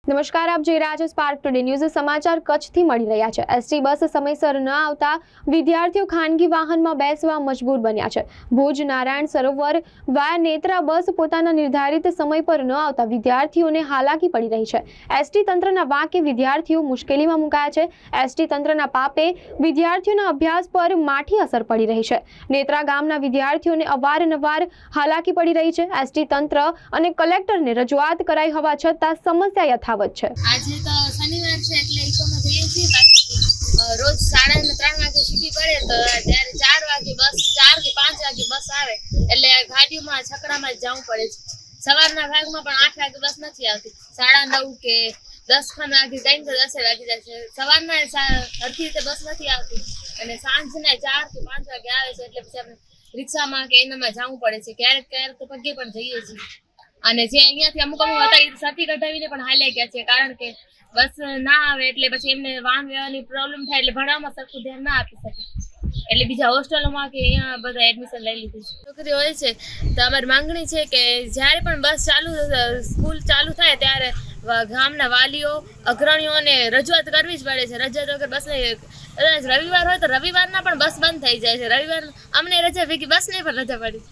નમસ્કાર, આપ જોઈ રહ્યા છો સ્પાર્ક ટુડે ન્યૂઝ. સમાચાર કચ્છથી મળી રહ્યા છે. એસટી બસ સમયસર ન આવતા વિદ્યાર્થીઓ ખાનગી વાહનમાં બેસવા મજબૂર બન્યા છે. ભુજ નારાયણ સરોવર વાયા નેત્રા બસ પોતાના નિર્ધારિત સમય પર ન આવતા વિદ્યાર્થીઓને હાલાકી પડી રહી છે. એસટી તંત્રના વાંકે વિદ્યાર્થીઓ મુશ્કેલીમાં મુકાયા છે. એસટી તંત્રના પાપે વિદ્યાર્થીઓના અભ્યાસ પર માઠી અસર પડી રહી છે. નેત્રા ગામના વિદ્યાર્થીઓને અવારનવાર હાલાકી પડી રહી છે. એસટી તંત્ર અને કલેક્ટરને રજૂઆત કરાઈ હોવા છતાં સમસ્યા યથાવત છે. આજે તો શનિવાર છે એટલે ઇકોમાં જઈએ છીએ. બાકી રોજ 3:30 વાગે છૂટી પડે તો ત્યારે 4 વાગે બસ 4 કે 5 વાગે બસ આવે એટલે ગાડીઓમાં છકડામાં જવું પડે છે. સવારના ભાગમાં પણ 8 વાગે બસ નથી આવતી. 9:30 કે 10 વાગે ટાઈમ તો 10 વાગી જાય છે. સવારના સરખી રીતે બસ નથી આવતી અને સાંજના 4 કે 5 વાગે આવે છે એટલે પછી આપણે રિક્ષામાં કે એનામાં જવું પડે છે. ક્યારેક તો પગે પણ જઈએ છીએ. અને જે અહીંયાથી અમુક હતા એ સતી કઢાવીને પણ હાલ્યા ગયા છે, કારણ કે બસ ના આવે એટલે પછી એમને વાહન વ્યવહારની પ્રોબ્લેમ થાય એટલે ભણવામાં સરખું ધ્યાન ના આપી શકે એટલે બીજા હોસ્ટેલોમાં કે અહીંયા બધા એડમિશન લઈ લીધું છે. છોકરી હોય છે તો અમારી માંગણી છે કે જ્યારે પણ બસ સ્કૂલ ચાલુ થાય ત્યારે ગામના વાલીઓ અગ્રણીઓને રજૂઆત કરવી જ પડે છે. રજૂઆત વગર બસને રવિવાર હોય તો રવિવારના પણ બસ બંધ થઈ જાય છે. રવિવાર અમને રજા ભેગી બસને પણ રજા પડી.